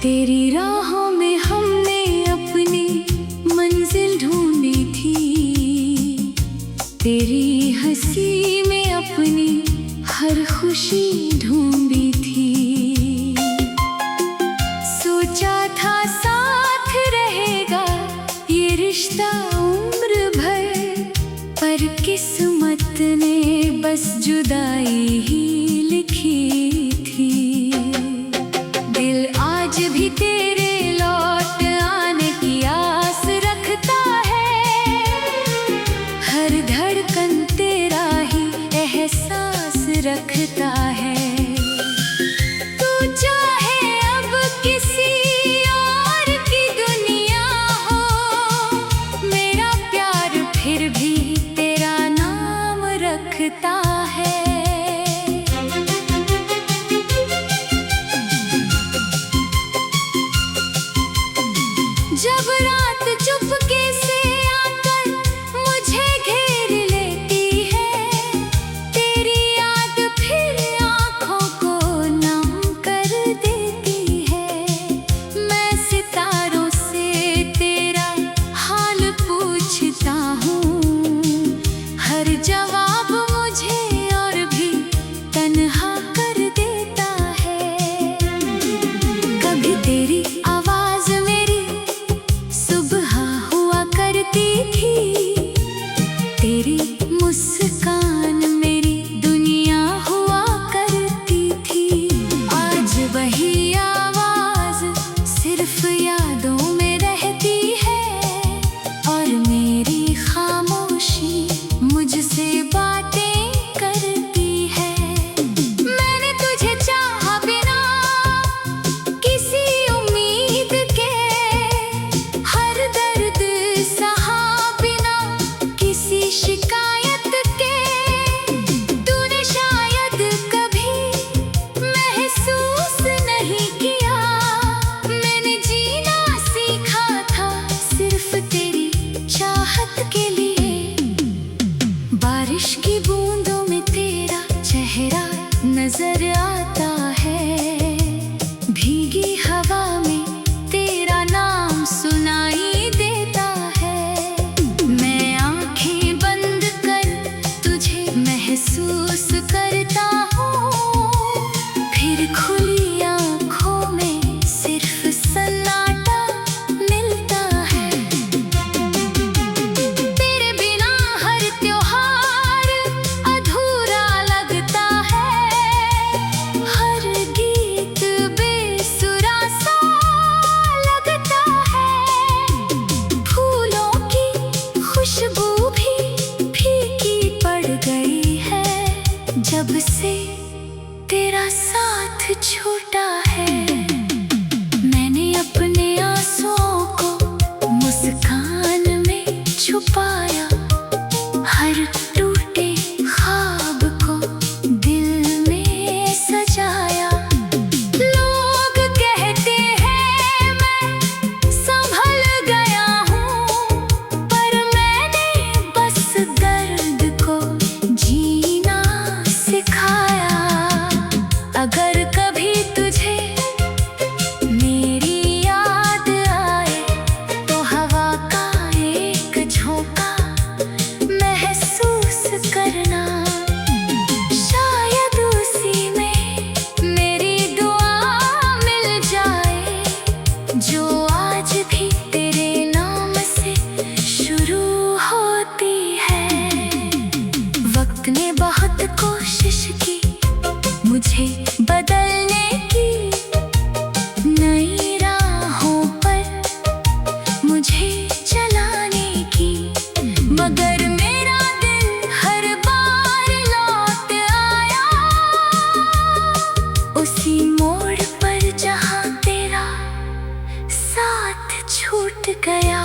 तेरी राहों में हमने अपनी मंजिल ढूंढी थी, तेरी हंसी में अपनी हर खुशी ढूंढी थी। सोचा था साथ रहेगा ये रिश्ता उम्र भर, पर किस्मत ने बस जुदाई ही लिखी थी। दिल आज भी तेरे लौट आने की आस रखता है, हर धड़कन तेरा ही एहसास रखता है। तू चाहे अब किसी और की दुनिया हो, मेरा प्यार फिर भी तेरा नाम रखता है। जब रात चुपके से आकर मुझे घेर लेती है, तेरी याद फिर आँखों को नम कर देती है। मैं सितारों से तेरा हाल पूछता हूँ, हर जवाब मुझे और भी तन्हा कर देता है। कभी तेरी आवाज़ मेरी सुबह हुआ करती थी, तेरी मुस्कान मेरी दुनिया हुआ करती थी। आज वही आवाज़ सिर्फ यादों में रहती है, और मेरी खामोशी मुझसे बातें करती है। मैंने तुझे चाहा बिना किसी उम्मीद के, हर दर्द सहा बिना किसी शिकायत के। तूने शायद कभी महसूस नहीं किया, मैंने जीना सीखा था सिर्फ तेरी चाहत के लिए। बारिश की बूंदों में तेरा चेहरा नजर आता है, भीगी हवा में तेरा नाम सुनाई देता है। मैं आंखें बंद कर तुझे महसूस करता हूँ, फिर खुली आंखों में सिर्फ सन्नाटा मिलता है। तेरे बिना हर त्योहार अधूरा लगता है, हर गीत बेसुरा सा लगता है। फूलों की खुशबू भी फीकी पड़ गई है, जब से तेरा साथ छूटा है। मैंने अपने आंसुओं को मुस्कान में छुपाया, हर टूटे ख्वाब को दिल में सजाया। लोग कहते हैं मैं संभल गया हूँ, पर मैंने बस दर्द को जीना सिखाया। अगर कभी तुझे मेरी याद आए, तो हवा का एक झोंका महसूस करना। शायद उसी में मेरी दुआ मिल जाए, जो आज भी तेरे नाम से शुरू होती है। वक्त ने बहुत कोशिश की मुझे बदलने की, नई राहों पर मुझे चलाने की, मगर मेरा दिल हर बार लौट आया उसी मोड़ पर जहाँ तेरा साथ छूट गया।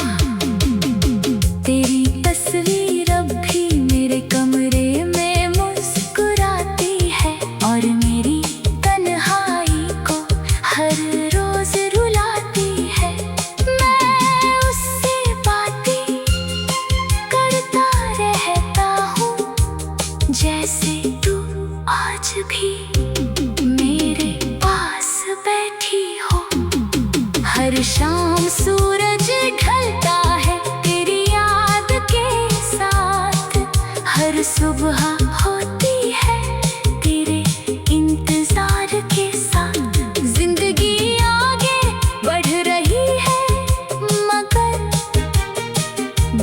तेरी तस्वीर अब भी मेरे कमरे में मुस्कुराती है, और मेरी तन्हाई को हर रोज रुलाती है। मैं उससे बातें करता रहता हूँ, जैसे तू आज भी मेरे पास बैठी हो। हर शाम सूरज ढलता है तेरी याद के साथ, हर सुबह होती है तेरे इंतजार के साथ। जिंदगी आगे बढ़ रही है मगर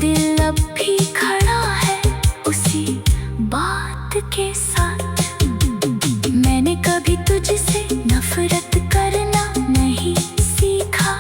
दिल अब भी खड़ा है उसी बात के साथ। मैंने कभी तुझसे नफरत करना नहीं सीखा,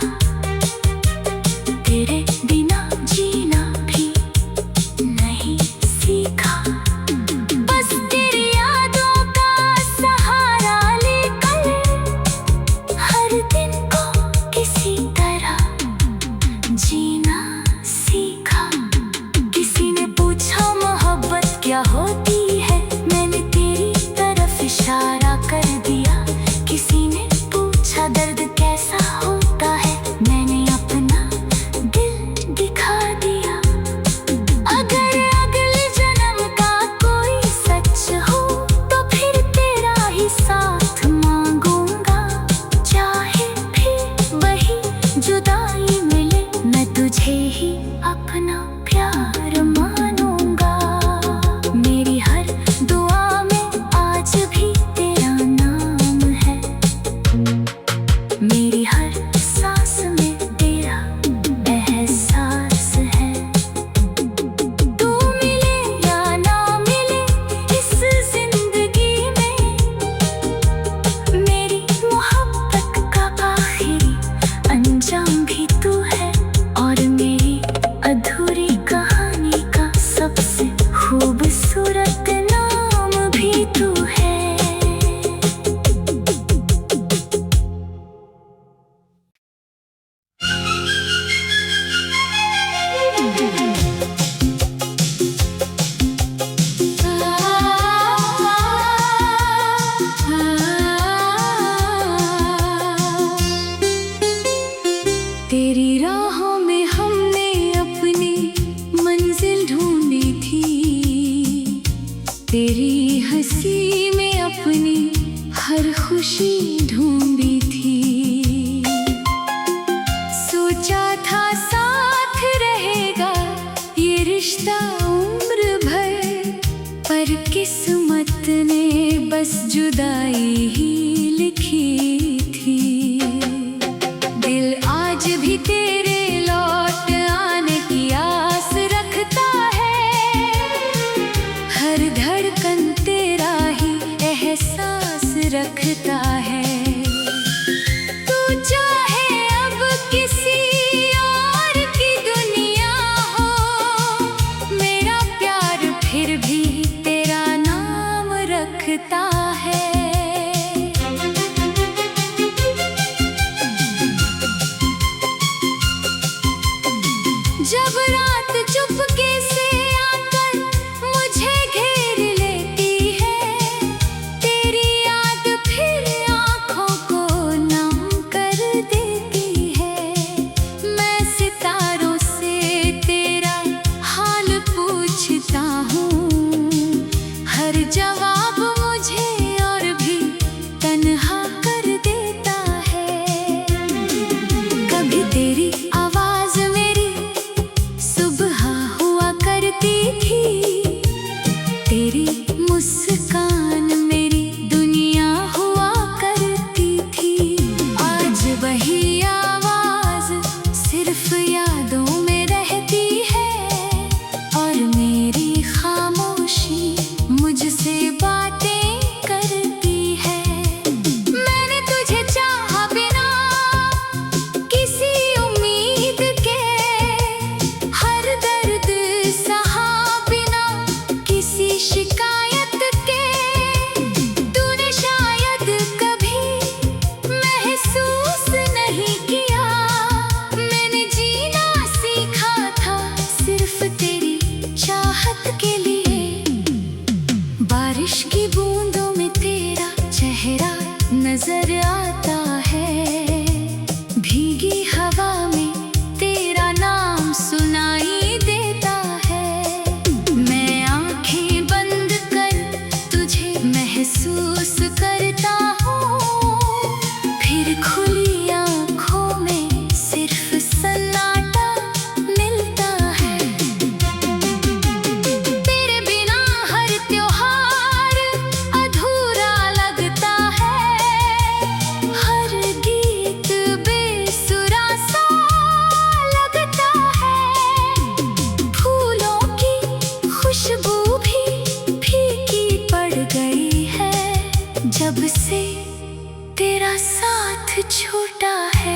छूटा है।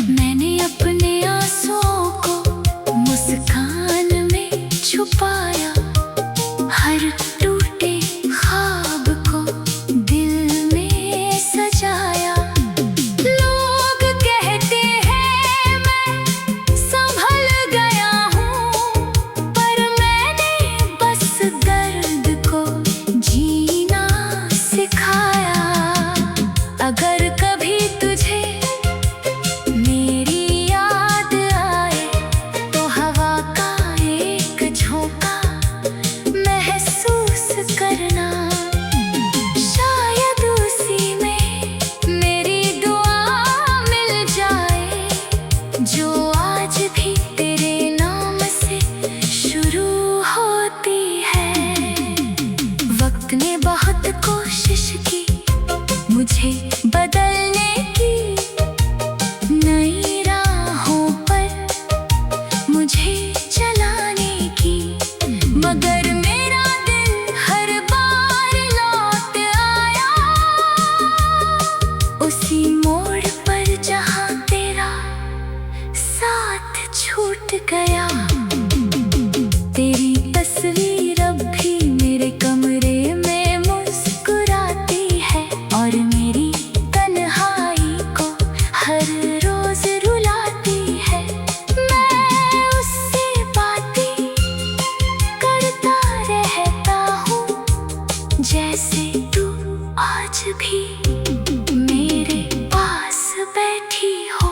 मैंने अपने आंसुओं को मुस्कान में छुपाया, हर टूटे ख्वाब को दिल में सजाया। लोग कहते हैं मैं संभल गया हूँ, पर मैंने बस दर्द को जीना सिखाया। अगर कभी तुझे मेरी याद आए तो हवा का एक झोंका महसूस करना। शायद उसी में मेरी दुआ मिल जाए, जो आज भी तेरे नाम से शुरू होती है। वक्त ने बहुत कोशिश की मुझे बदलने की, नई राहों पर मुझे चलाने की, मगर मेरा दिल हर बार लौट आया उसी मोड़ पर जहाँ तेरा साथ छूट गया। तेरी तस्वीर अब भी मेरे कमरे में मुस्कुराती है, और मेरी तन्हाई को हर रोज रुलाती है। मैं उससे बातें करता रहता हूँ, जैसे तू आज भी मेरे पास बैठी हो।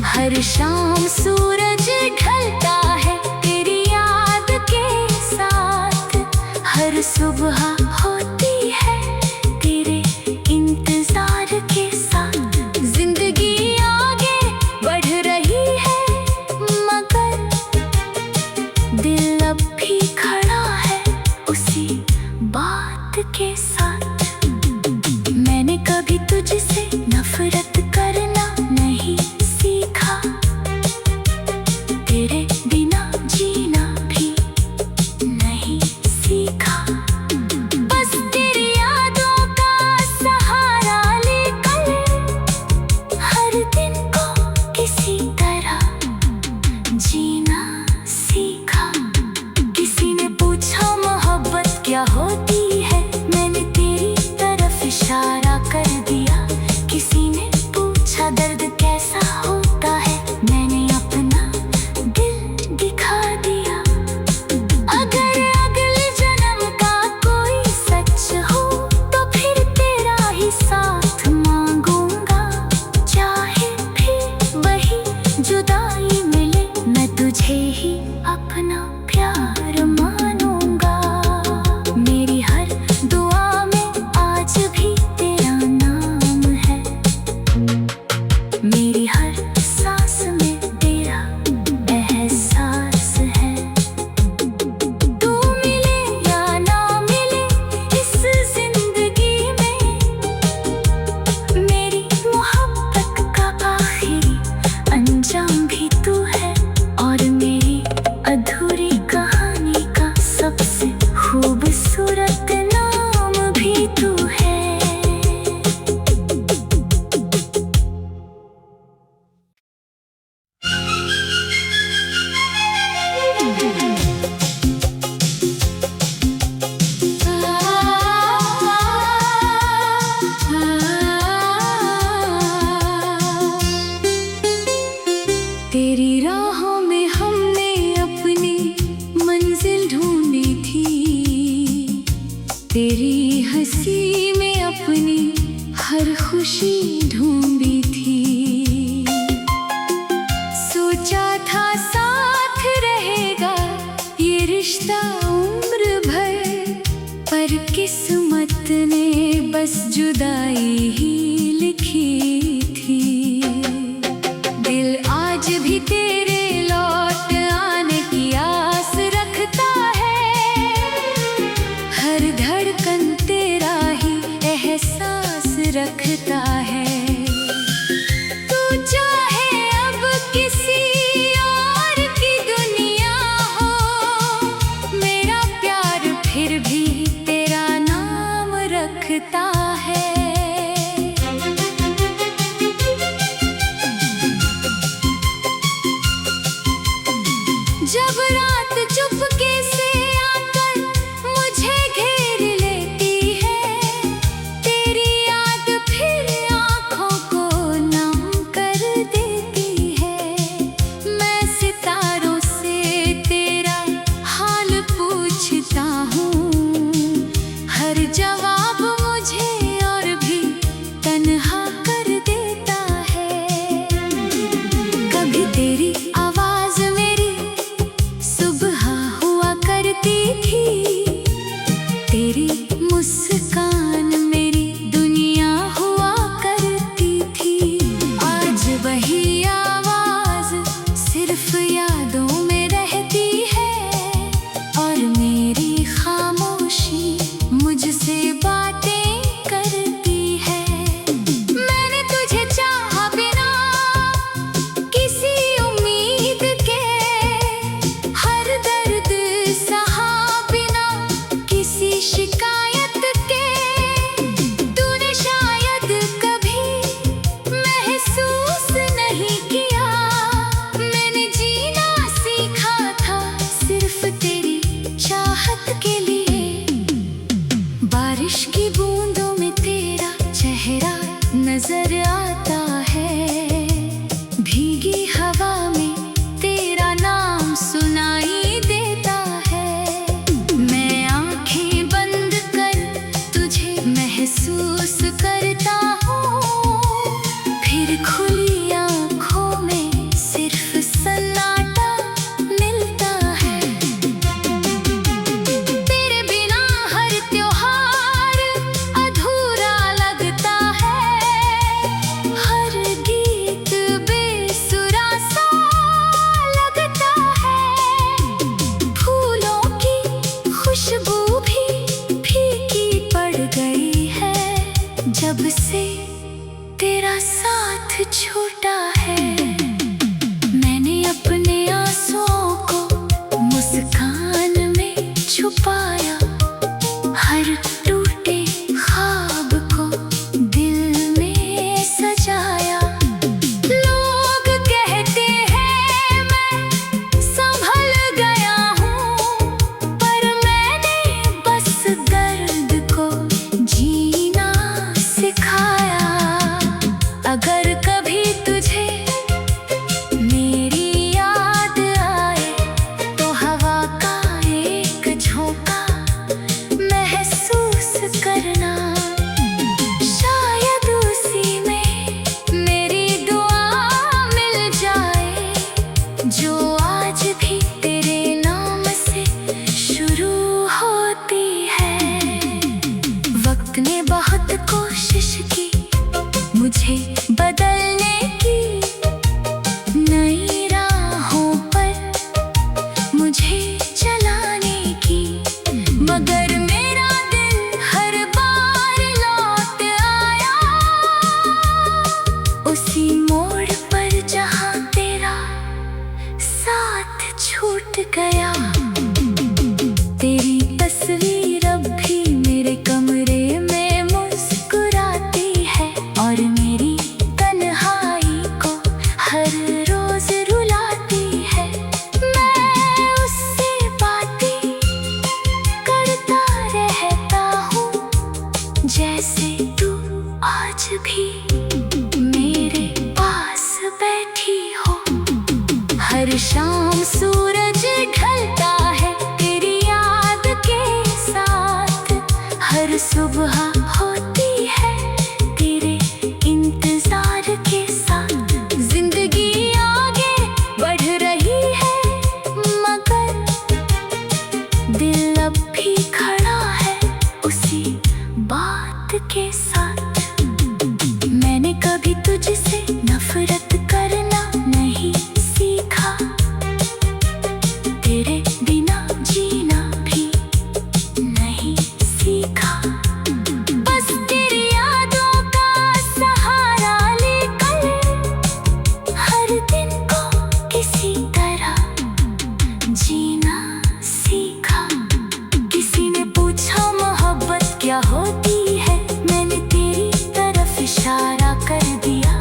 हर शाम सूरज ढलता है तेरी याद के साथ, हर सुबह होती है तेरे इंतजार के साथ। जिंदगी आगे बढ़ रही है, मगर दिल अब भी खड़ा है उसी बात के साथ। मैंने कभी तुझसे नफरत करना नहीं सीखा, तेरे बिना जीना भी नहीं सीखा। बस तेरी यादों का सहारा लेकर हर दिन को किसी तरह जीना सीखा। किसी ने पूछा मोहब्बत क्या होती है, मैंने तेरी तरफ इशारा कर दिया। किसी ने पूछा दर्द कैसा होता है, मैंने अपना दिल दिखा दिया। अगर अगले जन्म का कोई सच हो तो फिर तेरा ही साथ मांगूंगा, चाहे फिर वही जुदाई मिले, मैं तुझे ही अपना प्यार मानूंगा। मेरी हर दुआ में आज भी तेरा नाम है, मेरी हर सांस में तेरा एहसास है। तू मिले या ना मिले इस जिंदगी में, मेरी मोहब्बत का आखिरी अंजाम भी तू है, और मेरी अधूरी कहानी का सबसे खूबसूरत नाम भी तू है। तेरी राहों में हमने अपनी मंजिल ढूंढी थी, तेरी हंसी में अपनी हर खुशी ढूंढी थी। सोचा था साथ रहेगा ये रिश्ता उम्र भर, पर किस्मत ने बस जुदाई ही लिखी थी। दिल आज भी तेरे लौट आने की आस रखता है, हर धड़कन तेरा ही एहसास रखता है। तू चाहे अब किसी और की दुनिया हो, मेरा प्यार फिर भी तेरा नाम रखता है। नजर आता है। भीगी हवा में तेरा नाम सुनाई देता है। मैं आंखें बंद कर तुझे महसूस करता हूँ, फिर खुली आंखों में सिर्फ सन्नाटा मिलता है। तेरे बिना हर त्योहार अधूरा लगता है, हर गीत बेसुरा सा लगता है। फूलों की खुशबू भी फीकी पड़ गई है, जब से तेरा साथ छूटा है। मैंने अपने आंसुओं को मुस्कान में छुपाया, हर टूटे ख्वाब को दिल में सजाया। लोग कहते हैं मैं संभल गया हूँ, पर मैंने बस दर्द को जीना सिखाया। अगर कभी तुझे मेरी याद आए, तो हवा का एक झोंका महसूस करना। शायद उसी में मेरी दुआ मिल जाए, जो आज भी तेरे नाम से शुरू होती है। वक्त ने बहुत कोशिश की मुझे बदलने की, नई राहों पर मुझे चलाने की, मगर मेरा दिल हर बार लौट आया उसी मोड़ पर जहाँ तेरा साथ छूट गया। तेरी तस्वीर अब भी मेरे कमरे में मुस्कुराती है, और मेरी तन्हाई को हर रोज रुलाती है। मैं उससे बातें करता रहता हूँ, जैसे तू आज भी मेरे पास बैठी हो। हर शाम सूरज ढलता है तेरी याद के साथ, हर सुबह होती है तेरे इंतजार के साथ। जिंदगी आगे बढ़ रही है, मगर दिल अब भी खड़ा है उसी बात के साथ। मैंने कभी तुझसे नफरत करना नहीं सीखा, तेरे बिना जीना भी नहीं सीखा। बस तेरी यादों का सहारा लेकर हर दिन को किसी तरह जीना सीखा। किसी ने पूछा मोहब्बत क्या होती है, मैंने तेरी तरफ इशारा कर दिया।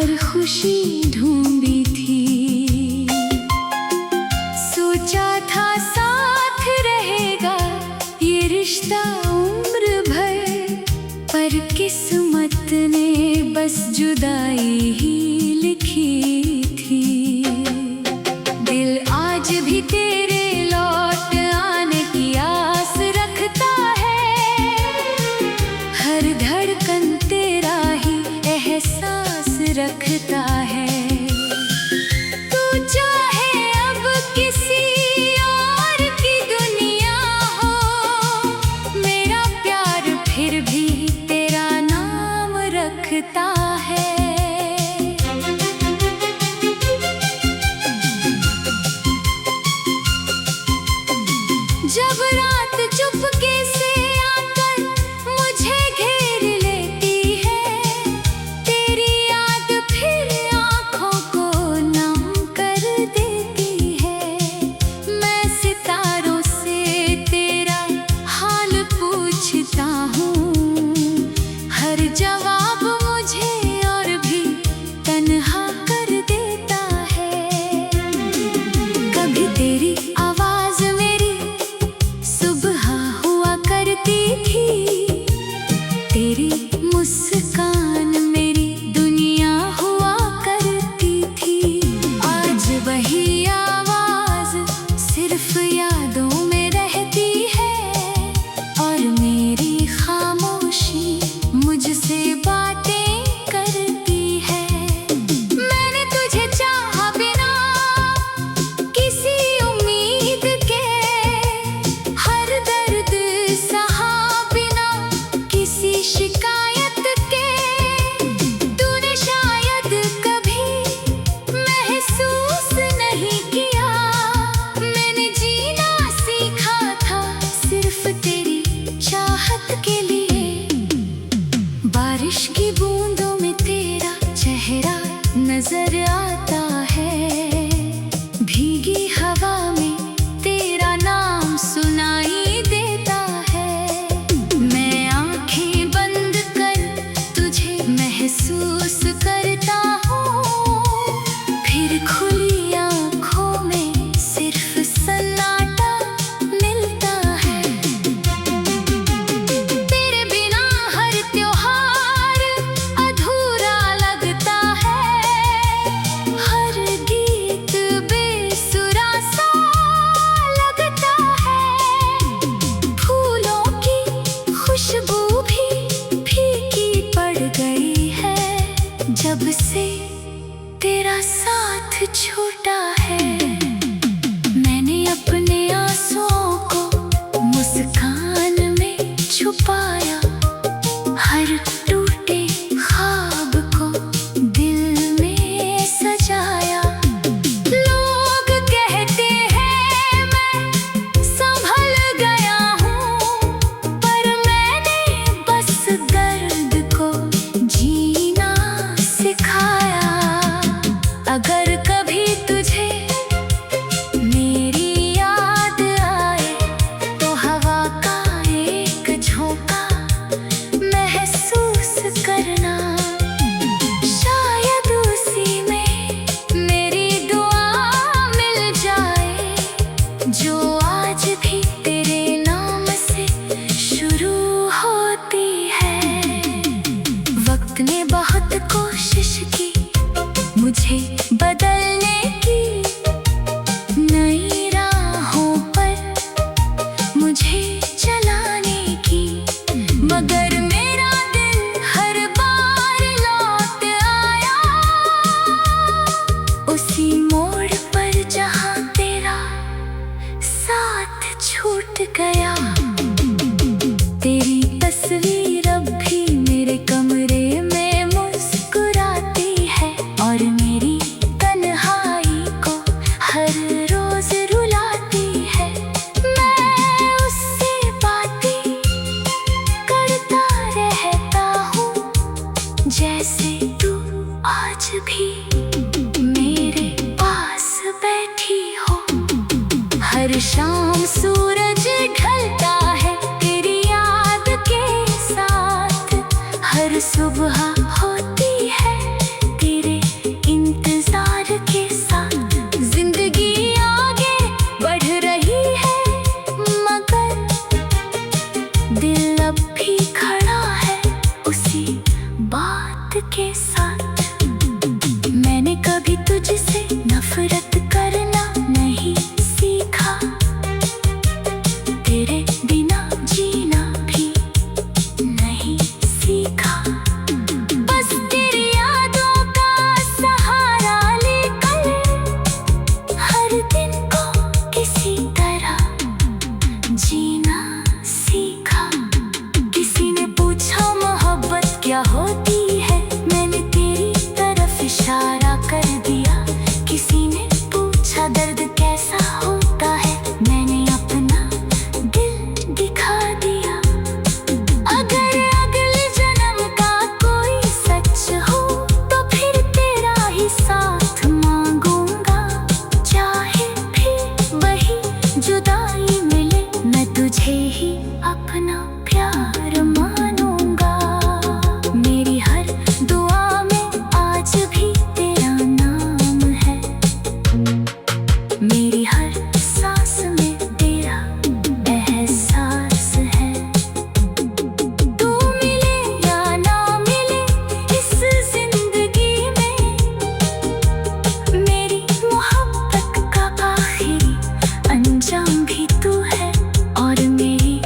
हर खुशी ढूंढी थी। सोचा था साथ रहेगा ये रिश्ता उम्र भर, पर किस्मत ने बस जुदाई ही लिखी थी। दिल आज भी तेरे लौट आने की आस रखता है, हर धड़कन तेरा ही एहसास रखता है। तू चाहे अब किसी और की दुनिया हो, मेरा प्यार फिर भी तेरा नाम रखता है। जब रात चुपके से आकर मुझे घेर लेती है, तेरी याद फिर आँखों को नम कर देती है। मैं सितारों से तेरा हाल पूछता हूँ, हर जवाब मुझे और भी तन्हा कर देता है। कभी तेरी आवाज़ मेरी सुबह हुआ करती थी, तेरी मुस्कान मेरी दुनिया हुआ करती थी। आज वही आवाज़ सिर्फ यादों में रहती है, और मेरी खामोशी मुझसे बातें करती है। मैंने तुझे चाहा बिना किसी उम्मीद के, हर दर्द सहा बिना किसी शिकायत के। तूने शायद कभी महसूस नहीं किया, मैंने जीना सीखा था सिर्फ तेरी चाहत के लिए। बारिश की बूंदों में तेरा चेहरा नजर आता है, भीगी हवा में तेरा नाम सुनाई देता है। मैं आंखें बंद कर तुझे महसूस करता हूँ, फिर खुली आंखों में सिर्फ सन्नाटा मिलता है। तेरे बिना हर त्योहार अधूरा लगता है, हर गीत बेसुरा सा लगता है। फूलों की खुशबू भी फीकी पड़ गई है, जब से तेरा साथ छूटा है। मैंने अपने आंसुओं को मुस्कान में छुपाया, हर टूटे ख्वाब को दिल में सजाया। लोग कहते हैं मैं संभल गया हूँ, पर मैंने बस दर्द को जीना सिखाया। अगर कभी तुझे मेरी याद आए, तो हवा का एक झोंका महसूस करना। शायद उसी में मेरी दुआ मिल जाए, जो आज भी तेरे नाम से शुरू होती है। वक्त ने बहुत कोशिश की मुझे बदलने की, नई राहों पर मुझे चलाने की, मगर मेरा दिल हर बार लौट आया उसी मोड़ पर जहाँ तेरा साथ छूट गया। तेरी तस्वीर अब भी मेरे कमरे में मुस्कुराती है, और मेरी तन्हाई को हर रोज रुलाती है। मैं उससे बातें करता रहता हूँ, जैसे तू आज भी मेरे पास बैठी हो। हर शाम सूरज ढलता है तेरी याद के साथ, हर सुबह होती है तेरे कर दिया। किसी ने पूछा दर्द कैसा होता है, मैंने अपना दिल दिखा दिया। अगर अगले जन्म का कोई सच हो तो फिर तेरा ही साथ मांगूंगा। चाहे फिर वही जुदाई मिले, मैं तुझे ही अपना प्यार मानूंगा। मेरी हर दुआ में आज भी तेरा नाम है, मेरी हर सांस में तेरा एहसास है। तू मिले या ना मिले इस जिंदगी में, मेरी मोहब्बत का आखिरी अंजाम भी तू है, और मेरी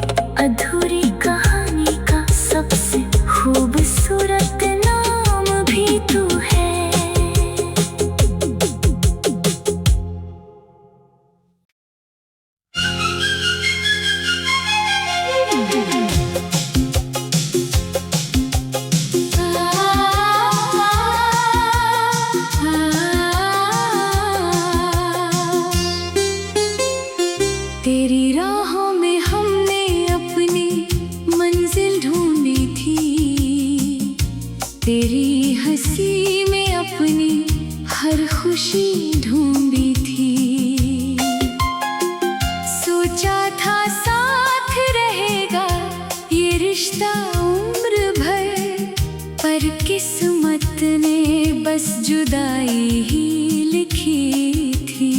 अधूरी कहानी का सबसे खूबसूरत नाम भी तू है। तेरी राहों में हमने अपनी मंजिल ढूंढी थी, तेरी हंसी में अपनी हर खुशी ढूंढी थी। सोचा था साथ रहेगा ये रिश्ता उम्र भर, पर किस्मत ने बस जुदाई ही लिखी थी।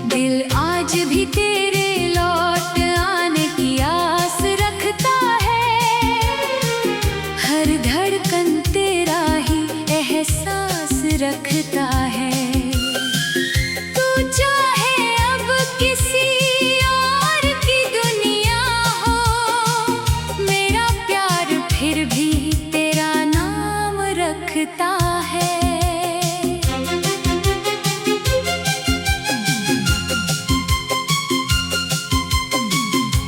दिल आज भी तेरे लौट आने की आस रखता है, हर धड़कन तेरा ही एहसास रखता है। तू चाहे अब किसी और की दुनिया हो, मेरा प्यार फिर भी तेरा नाम रखता है।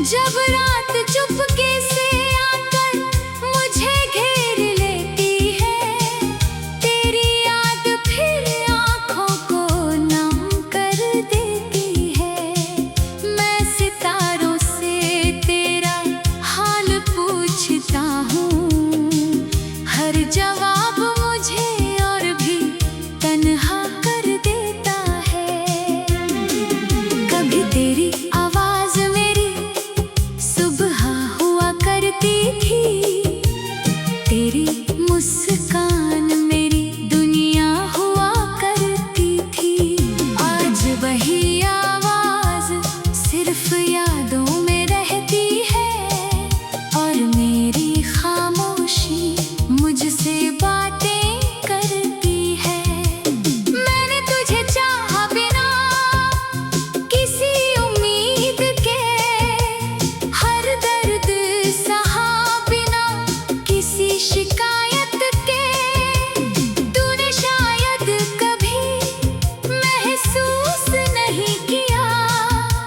जब रात चुपके से आकर मुझे घेर लेती है, तेरी याद फिर आँखों को नम कर देती है। मैं सितारों से तेरा हाल पूछता हूँ, हर जवाब मुझे और भी तन्हा कर देता है। कभी तेरी आवाज मेरी सुबह हुआ करती थी, तेरी मुस्कान मेरी दुनिया हुआ करती थी। आज वही आवाज सिर्फ यादों में रहती है, और मेरी खामोशी मुझसे बातें करती है। मैंने तुझे चाहा बिना किसी उम्मीद के, हर दर्द सहा बिना किसी शिकायत के। तूने शायद कभी महसूस नहीं किया,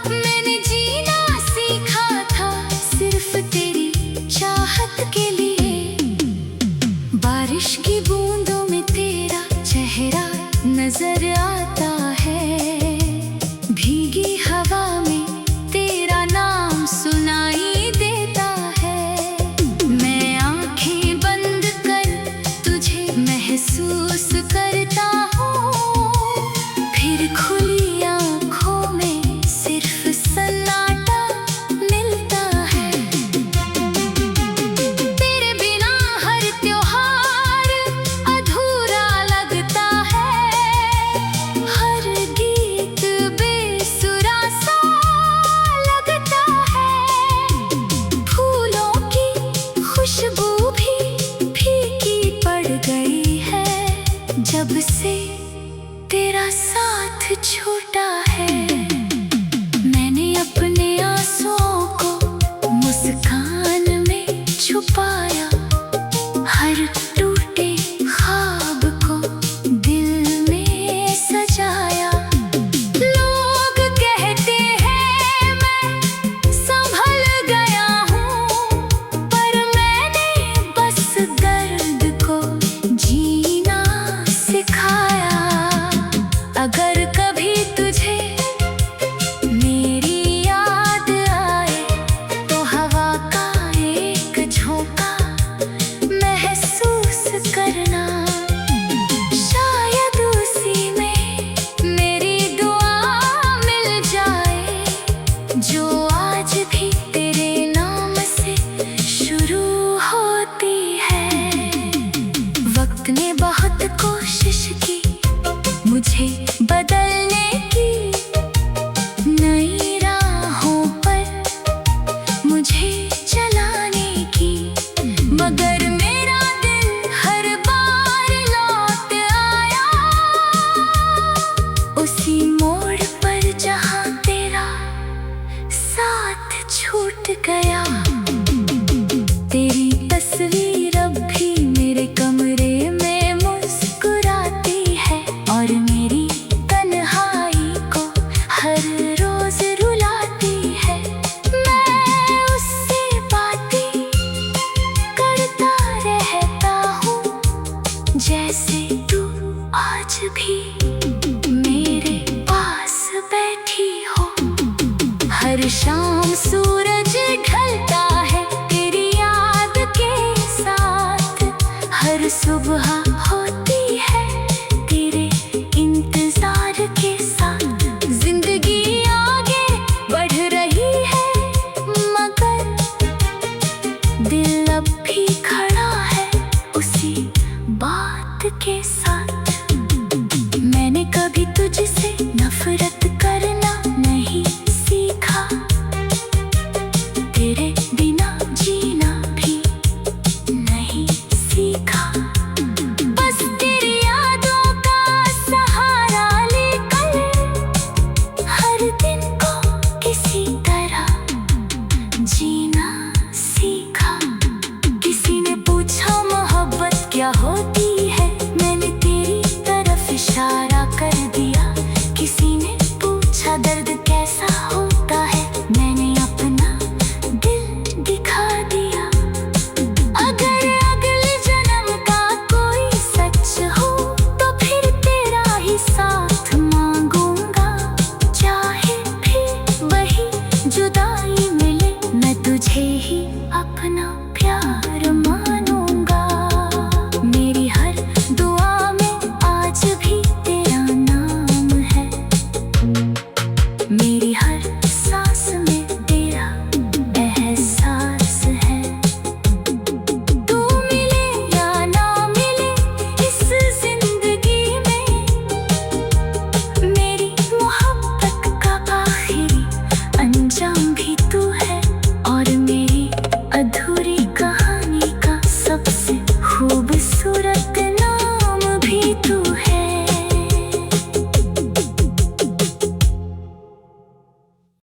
मैंने जीना सीखा था सिर्फ तेरी चाहत के लिए। बारिश की बूंदों में तेरा चेहरा नजर आता है, भीगी हवा में तेरा नाम सुनाई देता है। मैं आंखें बंद कर तुझे महसूस करता हूँ, फिर खुली आंखों में सिर्फ सन्नाटा मिलता है। तेरे बिना हर त्योहार अधूरा लगता है, हर गीत बेसुरा सा लगता है। फूलों की खुशबू भी फीकी पड़ गई है, जब से तेरा साथ छूटा है। मैंने अपने आंसुओं को मुस्कान में छुपाया, हर टूटे ख्वाब को दिल में सजाया। लोग कहते हैं मैं संभल गया हूँ, पर मैंने बस दर्द को जीना सिखाया। भी मेरे पास बैठी हो। हर शाम सूरज ढलता है तेरी याद के साथ, हर सुबह होती है तेरे इंतजार के साथ। जिंदगी आगे बढ़ रही है मगर दिल अब भी खड़ा है उसी बात के साथ। मैंने कभी तुझसे नफरत